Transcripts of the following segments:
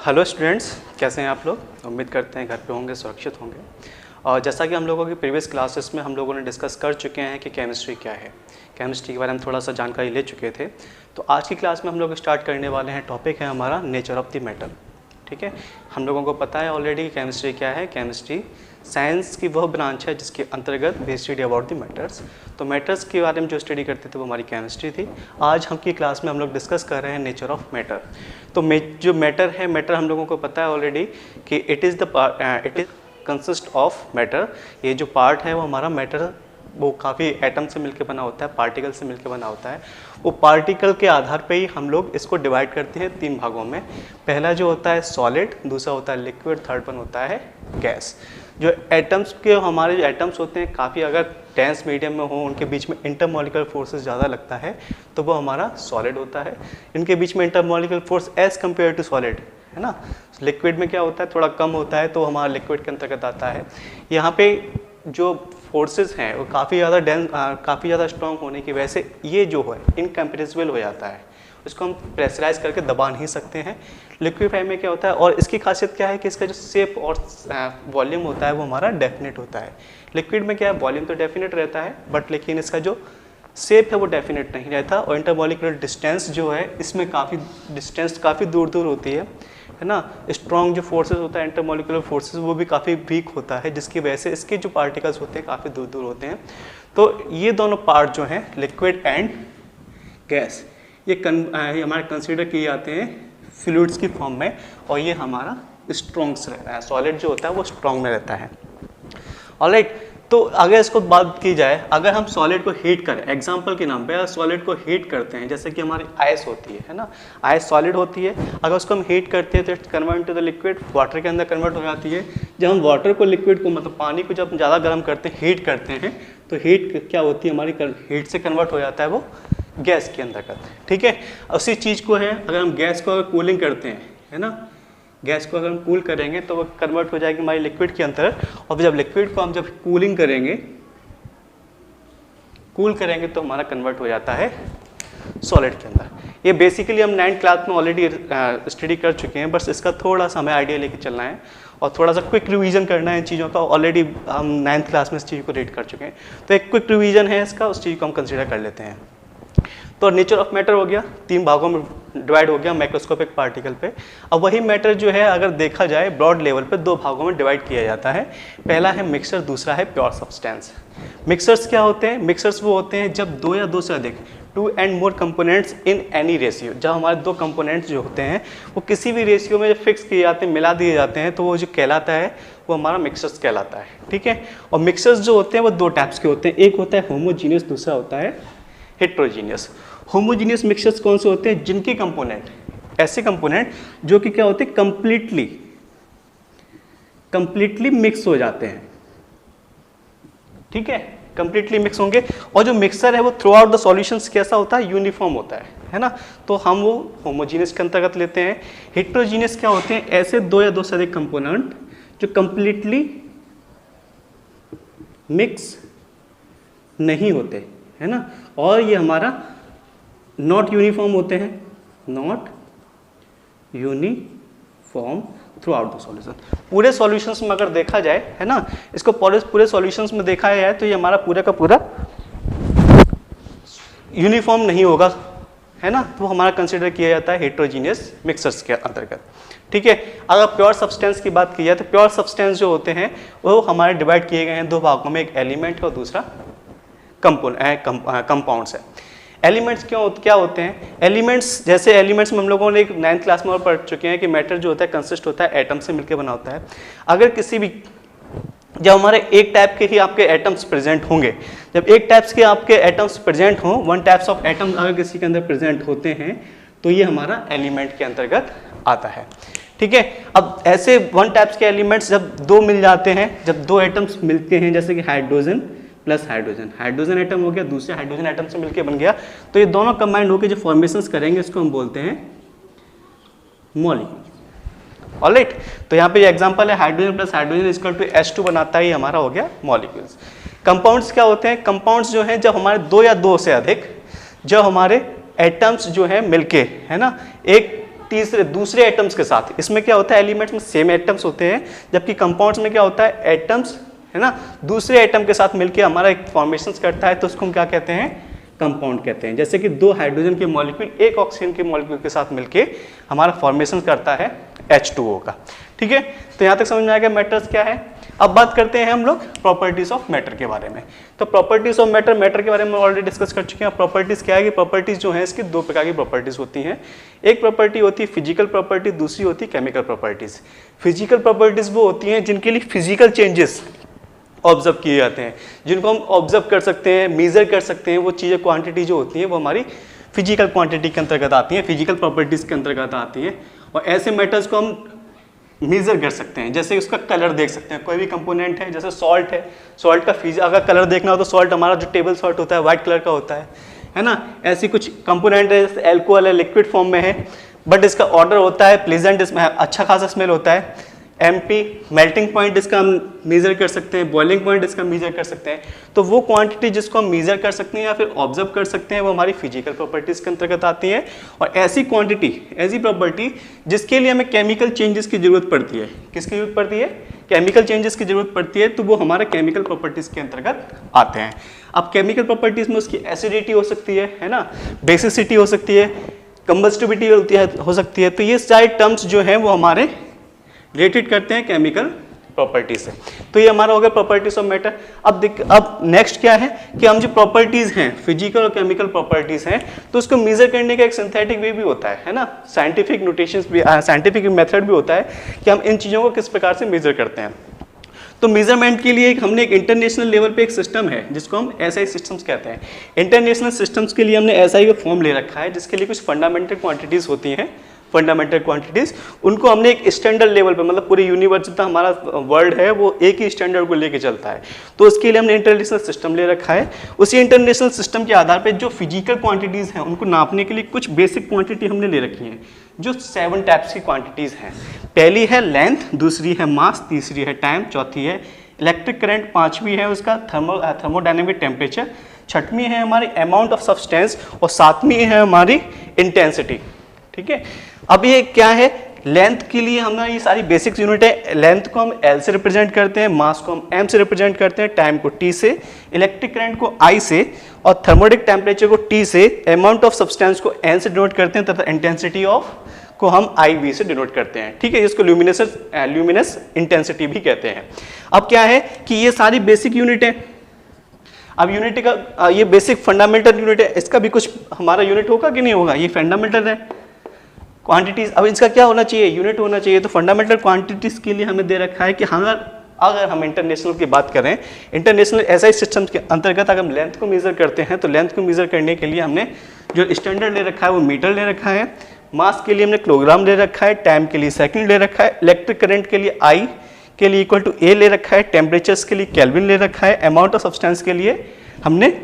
Hello students, कैसे हैं आप लोग। उम्मीद करते हैं घर पे होंगे, सुरक्षित होंगे। और जैसा कि हम लोगों की प्रीवियस क्लासेस में हम लोगों ने डिस्कस कर चुके हैं कि केमिस्ट्री क्या है, केमिस्ट्री के बारे में थोड़ा सा जानकारी ले चुके थे। तो आज की क्लास में हम लोग स्टार्ट करने वाले हैं, टॉपिक है हमारा नेचर ऑफ द मैटर। ठीक है, हम लोगों को पता है ऑलरेडी केमिस्ट्री क्या है। केमिस्ट्री साइंस की वह ब्रांच है जिसके अंतर्गत we study about the matters. तो मैटर्स के बारे में जो स्टडी करते थे वो हमारी केमिस्ट्री थी। आज हम की क्लास में हम लोग डिस्कस कर रहे हैं नेचर ऑफ मैटर। तो जो मैटर है, मैटर हम लोगों को पता है ऑलरेडी कि it is consist of matter. ये जो पार्ट है वो हमारा मैटर, वो काफ़ी एटम से मिलकर बना होता है, पार्टिकल से मिलकर बना होता है। वो पार्टिकल के आधार पे ही हम लोग इसको डिवाइड करते हैं तीन भागों में। पहला जो होता है सॉलिड, दूसरा होता है लिक्विड, थर्ड वन होता है गैस। जो एटम्स के हमारे जो एटम्स होते हैं काफ़ी अगर डेंस मीडियम में हो, उनके बीच में इंटरमॉलिक्यूलर फोर्सेस ज़्यादा लगता है तो वो हमारा सॉलिड होता है। इनके बीच में intermolecular force as compare to solid है ना। लिक्विड में क्या होता है, थोड़ा कम होता है, तो हमारा लिक्विड के अंतर्गत आता है। यहाँ पे जो फोर्सेस हैं वो काफ़ी ज़्यादा स्ट्रॉन्ग होने की वजह से ये जो है इनकम्प्रेसिबल हो जाता है, इसको हम प्रेशराइज करके दबा नहीं सकते हैं। लिक्विफाई में क्या होता है, और इसकी खासियत क्या है कि इसका जो शेप और वॉल्यूम होता है वो हमारा डेफिनेट होता है। लिक्विड में क्या है, वॉल्यूम तो डेफिनेट रहता है बट लेकिन इसका जो शेप है वो डेफिनेट नहीं रहता। और इंटरमॉलिक्यूलर डिस्टेंस जो है इसमें डिस्टेंस काफ़ी दूर दूर होती है ना। स्ट्रॉन्ग जो फोर्सेस होता है इंटरमॉलिक्यूलर फोर्सेस, वो भी काफ़ी वीक होता है, जिसकी वजह से इसके जो पार्टिकल्स होते हैं काफ़ी दूर दूर होते हैं। तो ये दोनों पार्ट जो हैं लिक्विड एंड गैस, ये हमारे कंसीडर किए जाते हैं फ्लूइड्स की फॉर्म में, और ये हमारा स्ट्रॉन्ग रहता है। सॉलिड जो होता है वो स्ट्रॉन्ग में रहता है। ऑलराइट, तो अगर इसको बात की जाए, अगर हम सॉलिड को हीट करें, एग्जांपल के नाम पे अगर सॉलिड को हीट करते हैं, जैसे कि हमारी आइस होती है ना, आइस सॉलिड होती है। अगर उसको हम हीट करते हैं तो it's convert to the liquid, water के अंदर कन्वर्ट हो जाती है। जब हम वाटर को, लिक्विड को, मतलब पानी को जब ज़्यादा गर्म करते हैं, हीट करते हैं, तो हीट क्या होती है हमारी, हीट से कन्वर्ट हो जाता है वो गैस के अंतर्गत। ठीक है, उसी चीज़ को है अगर हम गैस को अगर कूलिंग करते हैं, है ना, गैस को अगर हम कूल करेंगे तो वो कन्वर्ट हो जाएगी हमारी लिक्विड के अंदर। और जब लिक्विड को हम जब कूल करेंगे तो हमारा कन्वर्ट हो जाता है सॉलिड के अंदर। ये बेसिकली हम 9th क्लास में ऑलरेडी स्टडी कर चुके हैं, बस इसका थोड़ा सा हमें आइडिया लेके चलना है और थोड़ा सा क्विक रिवीजन करना है इन चीज़ों का। ऑलरेडी हम 9th क्लास में इस चीज़ को रीड कर चुके हैं, तो एक क्विक रिवीजन है इसका, उस चीज़ को हम कंसिडर कर लेते हैं। तो नेचर ऑफ मैटर हो गया, तीन भागों में डिवाइड हो गया मैक्रोस्कोपिक पार्टिकल पे। अब वही मैटर जो है अगर देखा जाए ब्रॉड लेवल पे दो भागों में डिवाइड किया जाता है। पहला है मिक्सर, दूसरा है प्योर सब्सटेंस। मिक्सर्स क्या होते हैं, मिक्सर्स वो होते हैं जब दो या दो से अधिक, 2 and more components in any ratio, जब हमारे दो कंपोनेंट्स जो होते हैं वो किसी भी रेशियो में फिक्स किए जाते हैं, मिला दिए जाते हैं, तो वो जो कहलाता है वो हमारा मिक्सर्स कहलाता है। ठीक है, और मिक्सर्स जो होते हैं वो दो टाइप्स के होते हैं, एक होता है होमोजीनियस, दूसरा होता है हेट्रोजीनियस। होमोजीनियस मिक्सचर्स कौन से होते हैं, जिनके कंपोनेंट, ऐसे कंपोनेंट जो कि क्या होते हैं, कंप्लीटली मिक्स हो जाते हैं। ठीक है, कंप्लीटली मिक्स होंगे। और जो मिक्सर है वो थ्रू आउट द सॉल्यूशंस कैसा होता है, यूनिफॉर्म होता है ना। तो हम वो होमोजीनियस के अंतर्गत लेते हैं। हेट्रोजीनियस क्या होते हैं, ऐसे दो या दो से अधिक कंपोनेंट जो कंप्लीटली मिक्स नहीं होते, है ना, और ये हमारा नॉट यूनिफॉर्म होते हैं, not uniform through out the solution. पूरे सॉल्यूशंस में अगर देखा जाए, है ना, इसको पूरे सॉल्यूशंस में देखा जाए तो ये हमारा पूरा का पूरा यूनिफॉर्म नहीं होगा, है ना, तो हमारा कंसिडर किया जाता है हेट्रोजीनियस मिक्सर्स के अंतर्गत। ठीक है, अगर प्योर सब्सटेंस की बात की जाए तो प्योर सब्सटेंस जो होते हैं वो हमारे डिवाइड किए गए हैं दो भागों में, एक एलिमेंट है और दूसरा कंपाउंड्स है। एलिमेंट्स क्या होते हैं, एलिमेंट्स, जैसे एलिमेंट्स में हम लोगों ने 9th क्लास में और पढ़ चुके हैं कि मैटर जो होता है कंसिस्ट होता है एटम से मिलकर बना होता है। अगर किसी भी, जब हमारे एक टाइप के ही आपके एटम्स प्रेजेंट होंगे, जब एक टाइप्स के आपके एटम्स प्रेजेंट हों, वन टाइप्स ऑफ एटम्स अगर किसी के अंदर प्रेजेंट होते हैं तो ये हमारा एलिमेंट के अंतर्गत आता है। ठीक है, अब ऐसे वन टाइप्स के एलिमेंट्स जब दो मिल जाते हैं, जब दो एटम्स मिलते हैं, जैसे कि hydrogen plus hydrogen, hydrogen atom हो गया, दूसरे हाइड्रोजन एटम से मिलकर बन गया, तो ये दोनों कंबाइंड होकर जो फॉर्मेशंस करेंगे इसको हम बोलते हैं मॉलिक्यूल। ऑलराइट, तो यहाँ पे ये एग्जांपल है, hydrogen plus hydrogen equal to H2 बनाता है, ये हमारा हो गया मॉलिक्यूल्स। कंपाउंड्स क्या होते हैं, कंपाउंड्स जो हैं जब हमारे दो या दो से अधिक, जब हमारे एटम्स जो है मिलके, है ना, एक दूसरे एटम्स के साथ। इसमें क्या होता है, एलिमेंट्स में सेम एटम्स होते हैं, जबकि कंपाउंड्स में क्या होता है, एटम्स है ना दूसरे एटम के साथ मिलकर हमारा एक फॉर्मेशन करता है, तो उसको हम क्या कहते हैं, कंपाउंड कहते हैं। जैसे कि 2 हाइड्रोजन के मॉलिक्यूल एक ऑक्सीजन के मॉलिक्यूल के साथ मिलकर हमारा फॉर्मेशन करता है H2O का। ठीक है, तो यहाँ तक समझ में आएगा मैटर्स क्या है। अब बात करते हैं हम लोग प्रॉपर्टीज ऑफ मैटर के बारे में। तो प्रॉपर्टीज ऑफ मैटर के बारे में ऑलरेडी डिस्कस कर चुके हैं। प्रॉपर्टीज क्या है कि प्रॉपर्टीज जो है इसकी 2 प्रकार की प्रॉपर्टीज होती हैं। एक प्रॉपर्टी होती है फिजिकल प्रॉपर्टी, दूसरी होती है केमिकल प्रॉपर्टीज। फिजिकल प्रॉपर्टीज वो होती हैं जिनके लिए फिजिकल चेंजेस ऑब्जर्व किए जाते हैं, जिनको हम ऑब्जर्व कर सकते हैं, मेजर कर सकते हैं। वो चीज़ें क्वांटिटी जो होती है वो हमारी फिजिकल क्वांटिटी के अंतर्गत आती हैं, फिजिकल प्रॉपर्टीज के अंतर्गत आती हैं। और ऐसे मेटल्स को हम मेजर कर सकते हैं, जैसे उसका कलर देख सकते हैं। कोई भी कंपोनेंट है, जैसे सॉल्ट है, सॉल्ट का अगर कलर देखना हो तो सॉल्ट हमारा जो टेबल सॉल्ट होता है वाइट कलर का होता है ना। ऐसी कुछ कंपोनेंट है, जैसे एल्कोहल है, लिक्विड फॉर्म में है, बट इसका ऑर्डर होता है प्लेजेंट, इसमें अच्छा खासा स्मेल होता है। MP मेल्टिंग पॉइंट इसका हम मेजर कर सकते हैं, बॉइलिंग पॉइंट इसका मेजर कर सकते हैं। तो वो क्वांटिटी जिसको हम मेजर कर सकते हैं या फिर ऑब्जर्व कर सकते हैं वो हमारी फिजिकल प्रॉपर्टीज के अंतर्गत आती है। और ऐसी क्वांटिटी, ऐसी प्रॉपर्टी जिसके लिए हमें केमिकल चेंजेस की जरूरत पड़ती है, किसकी जरूरत पड़ती है, केमिकल चेंजेस की जरूरत पड़ती है, तो वो हमारे केमिकल प्रॉपर्टीज के अंतर्गत आते हैं। अब केमिकल प्रॉपर्टीज में उसकी एसिडिटी हो सकती है ना, बेसिसिटी हो सकती है, कंबस्टिबिलिटी हो सकती है। तो ये सारे टर्म्स जो हैं वो हमारे रिलेटेड करते हैं केमिकल प्रॉपर्टी से। तो ये हमारा हो गया प्रॉपर्टीज ऑफ मैटर। अब नेक्स्ट क्या है कि हम जो प्रॉपर्टीज हैं, फिजिकल और केमिकल प्रॉपर्टीज हैं, तो उसको मेजर करने का एक सिंथेटिक वे भी होता है ना, साइंटिफिक नोटेशंस भी, साइंटिफिक मेथड भी होता है कि हम इन चीज़ों को किस प्रकार से मेजर करते हैं। तो मेजरमेंट के लिए हमने एक इंटरनेशनल लेवल पे एक सिस्टम है जिसको हम SI सिस्टम्स कहते हैं। इंटरनेशनल सिस्टम्स के लिए हमने SI का फॉर्म ले रखा है, जिसके लिए कुछ फंडामेंटल क्वांटिटीज़ होती हैं, फंडामेंटल क्वांटिटीज, उनको हमने एक स्टैंडर्ड लेवल पे, मतलब पूरे यूनिवर्स जितना हमारा वर्ल्ड है वो एक ही स्टैंडर्ड को लेके चलता है। तो उसके लिए हमने इंटरनेशनल सिस्टम ले रखा है। उसी इंटरनेशनल सिस्टम के आधार पे जो फिजिकल क्वांटिटीज़ हैं उनको नापने के लिए कुछ बेसिक क्वांटिटी हमने ले रखी हैं, जो 7 टाइप्स की क्वांटिटीज़ हैं। पहली है लेंथ, दूसरी है मास, तीसरी है टाइम, चौथी है इलेक्ट्रिक करंट, पाँचवीं है उसका थर्मोडायनेमिक टेम्परेचर, छठवीं है हमारी अमाउंट ऑफ सब्सटेंस और सातवीं है हमारी इंटेंसिटी। ठीक है, अब ये क्या है, लेंथ के लिए हमारी ये सारी बेसिक्स यूनिट है। लेंथ को हम L से रिप्रेजेंट करते हैं, मास को हम M से रिप्रेजेंट करते हैं, टाइम को T से, इलेक्ट्रिक करंट को I से और थर्मोडिक टेम्परेचर को T से, अमाउंट ऑफ सब्सटेंस को N से डिनोट करते हैं तथा इंटेंसिटी ऑफ को हम IV से डिनोट करते हैं। ठीक है, इसको ल्यूमिनस इंटेंसिटी भी कहते हैं। अब क्या है कि ये सारी बेसिक यूनिट है। अब यूनिट का ये बेसिक फंडामेंटल यूनिट है, इसका भी कुछ हमारा यूनिट होगा कि नहीं होगा, ये फंडामेंटल है क्वांटिटीज। अब इसका क्या होना चाहिए, यूनिट होना चाहिए। तो फंडामेंटल क्वांटिटीज के लिए हमें दे रखा है कि अगर हम इंटरनेशनल की बात करें, इंटरनेशनल SI सिस्टम के अंतर्गत अगर हम लेंथ को मेजर करते हैं तो लेंथ को मेजर करने के लिए हमने जो स्टैंडर्ड ले रखा है वो मीटर ले रखा है, मास के लिए हमने किलोग्राम ले रखा है, टाइम के लिए सेकंड ले रखा है, इलेक्ट्रिक करंट के लिए I के लिए इक्वल टू A ले रखा है, टेम्परेचर्स के लिए केल्विन ले रखा है, अमाउंट ऑफ सब्सटेंस के लिए हमने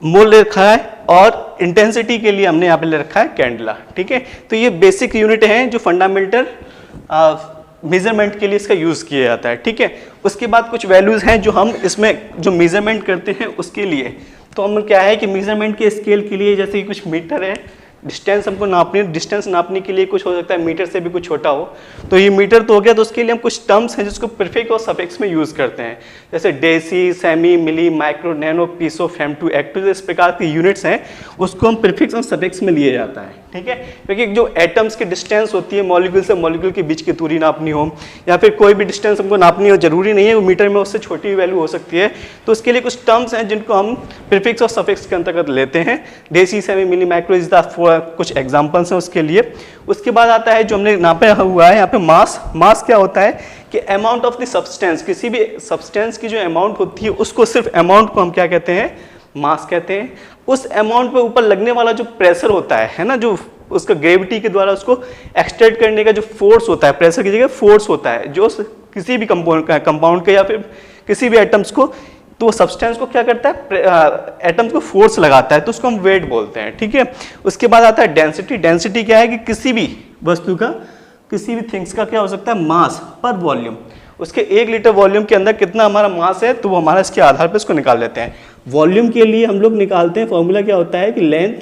मोल ले रखा है और इंटेंसिटी के लिए हमने यहाँ पे ले रखा है कैंडला। ठीक है, तो ये बेसिक यूनिट हैं जो फंडामेंटल मेजरमेंट के लिए इसका यूज़ किया जाता है। ठीक है, उसके बाद कुछ वैल्यूज़ हैं जो हम इसमें जो मेजरमेंट करते हैं उसके लिए। तो हम क्या है कि मेजरमेंट के स्केल के लिए जैसे कि कुछ मीटर है, डिस्टेंस हमको डिस्टेंस नापने के लिए कुछ हो सकता है मीटर से भी कुछ छोटा हो, तो ये मीटर तो हो गया। तो उसके लिए हम कुछ टर्म्स हैं जिसको प्रीफिक्स और सफिक्स में यूज़ करते हैं, जैसे deci, centi, milli, micro, nano, पीसो, femto, ecto, इस प्रकार की यूनिट्स हैं, उसको हम प्रीफिक्स और सफिक्स में लिए जाता है। ठीक है, क्योंकि जो एटम्स की डिस्टेंस होती है मॉलिक्यूल से मॉलिक्यूल के बीच की दूरी नापनी हो या फिर कोई भी डिस्टेंस हमको नापनी हो, जरूरी नहीं है वो मीटर में, उससे छोटी वैल्यू हो सकती है। तो उसके लिए कुछ टर्म्स हैं जिनको हम प्रीफिक्स और सफिक्स के अंतर्गत लेते हैं। Deci, centi, milli, micro is the कुछ एग्जाम्पल्स हैं उसके लिए। उसके बाद आता है जो हमने नापा हुआ है यहाँ पे मास। मास क्या होता है कि अमाउंट ऑफ द सब्सटेंस, किसी भी सब्सटेंस की जो अमाउंट होती है उसको, सिर्फ अमाउंट को हम क्या कहते हैं, मास कहते हैं। उस अमाउंट पे ऊपर लगने वाला जो प्रेशर होता है ना, जो उसका ग्रेविटी के द्वारा उसको एक्सट्रैक्ट करने का जो फोर्स होता है, प्रेशर की जगह फोर्स होता है, जो किसी भी कंपाउंड के या फिर किसी भी एटम्स को, तो वो सब्सटेंस को क्या करता है, एटम्स को फोर्स लगाता है, तो उसको हम वेट बोलते हैं। ठीक है, उसके बाद आता है डेंसिटी। डेंसिटी क्या है कि किसी भी वस्तु का, किसी भी थिंग्स का क्या हो सकता है, मास पर वॉल्यूम, उसके 1 लीटर वॉल्यूम के अंदर कितना हमारा मास है, तो वो हमारा इसके आधार पर इसको निकाल लेते हैं। वॉल्यूम के लिए हम लोग निकालते हैं, फॉर्मूला क्या होता है कि लेंथ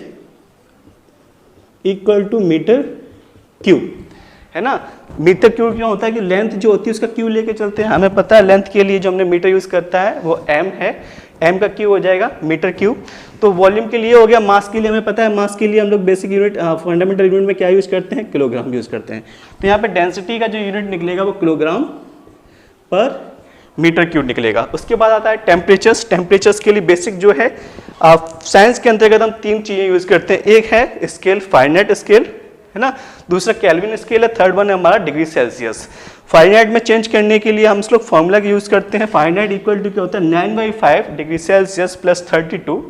इक्वल टू मीटर क्यू, है ना। मीटर क्यू क्या होता है कि लेंथ जो होती है उसका क्यू लेके चलते हैं। हमें पता है लेंथ के लिए जो हमने मीटर यूज करता है वो एम है, एम का क्यू हो जाएगा मीटर क्यू। तो वॉल्यूम के लिए हो गया। मास के लिए हमें पता है, मास के लिए हम लोग बेसिक यूनिट फंडामेंटल यूनिट में क्या यूज करते हैं, किलोग्राम यूज करते हैं। तो यहाँ पे डेंसिटी का जो यूनिट निकलेगा वो किलोग्राम पर मीटर क्यूब निकलेगा। उसके बाद आता है टेम्परेचर्स। टेम्परेचर्स के लिए बेसिक जो है साइंस के अंतर्गत हम 3 चीजें यूज करते हैं। एक है स्केल, फारेनहाइट स्केल, है ना, दूसरा केल्विन स्केल है, थर्ड वन है हमारा डिग्री सेल्सियस। फारेनहाइट में चेंज करने के लिए हम लोग फॉर्मूला का यूज करते हैं। फारेनहाइट इक्वल टू क्या होता है 9/5 डिग्री सेल्सियस प्लस 32,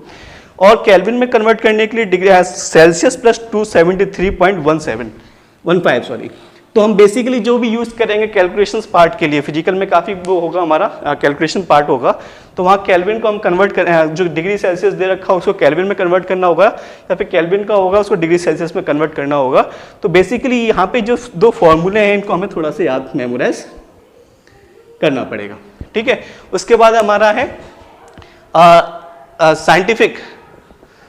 और केल्विन में कन्वर्ट करने के लिए डिग्री सेल्सियस प्लस 273.15 सॉरी। तो हम बेसिकली जो भी यूज करेंगे कैलकुलेशंस पार्ट के लिए, फिजिकल में काफी वो होगा हमारा कैलकुलेशन पार्ट होगा, तो वहाँ केल्विन को हम कन्वर्ट कर, जो डिग्री सेल्सियस दे रखा है उसको केल्विन में कन्वर्ट करना होगा, या फिर केल्विन का होगा उसको डिग्री सेल्सियस में कन्वर्ट करना होगा। तो बेसिकली यहाँ पे जो 2 फॉर्मूले हैं इनको हमें थोड़ा सा याद मेमोराइज करना पड़ेगा, ठीक है। उसके बाद हमारा है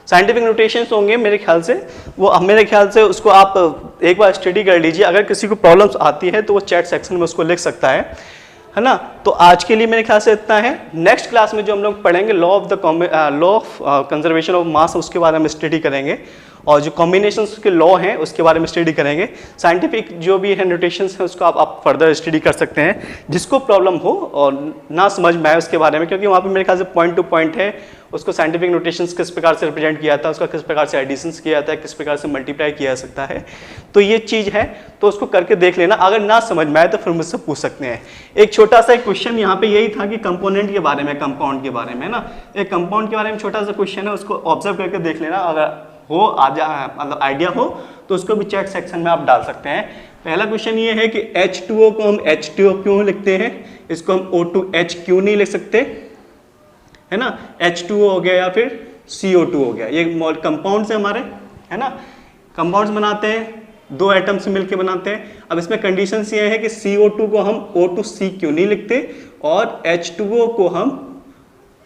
साइंटिफिक नोटेशंस होंगे मेरे ख्याल से, वो मेरे ख्याल से उसको आप एक बार स्टडी कर लीजिए। अगर किसी को प्रॉब्लम्स आती है तो वो चैट सेक्शन में उसको लिख सकता है ना। तो आज के लिए मेरे ख्याल से इतना है। नेक्स्ट क्लास में जो हम लोग पढ़ेंगे law of conservation of mass, उसके बारे में स्टडी करेंगे, और जो कॉम्बिनेशंस के लॉ हैं उसके बारे में स्टडी करेंगे। साइंटिफिक जो भी है नोटेशंस हैं उसको आप फर्दर स्टडी कर सकते हैं, जिसको प्रॉब्लम हो और ना समझ में आए उसके बारे में, क्योंकि वहाँ पे मेरे ख्याल से पॉइंट टू पॉइंट है। उसको साइंटिफिक नोटेशंस किस प्रकार से रिप्रेजेंट किया जाता है, उसका किस प्रकार से एडिशंस किया जाता है, किस प्रकार से मल्टीप्लाई किया जा सकता है, तो ये चीज़ है। तो उसको करके देख लेना। अगर ना समझ में आए तो फिर मुझसे पूछ सकते हैं। एक छोटा सा क्वेश्चन यहाँ पे यही था कि कंपोनेंट के बारे में, कंपाउंड के बारे में ना, एक कंपाउंड के बारे में छोटा सा क्वेश्चन है, उसको ऑब्जर्व करके देख लेना। अगर हो मतलब आइडिया हो तो उसको भी चैट सेक्शन में आप डाल सकते हैं। पहला क्वेश्चन ये है कि H2O को हम H2O क्यों लिखते हैं, इसको हम O2H क्यों नहीं लिख सकते, है ना। H2O हो गया या फिर CO2 हो गया, ये कंपाउंड से हमारे, है ना, कंपाउंड्स बनाते हैं, 2 एटम से मिलकर बनाते हैं। अब इसमें कंडीशंस ये है कि CO2 को हम O2C क्यों नहीं लिखते और H2O को हम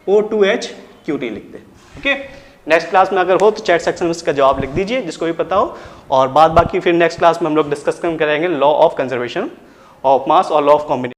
O2H क्यों नहीं लिखते, ओके। नेक्स्ट क्लास में अगर हो तो चैट सेक्शन में इसका जवाब लिख दीजिए जिसको भी पता हो, और बाकी फिर नेक्स्ट क्लास में हम लोग डिस्कस करेंगे law of conservation of mass और लॉ ऑफ कॉम्बिनेशन।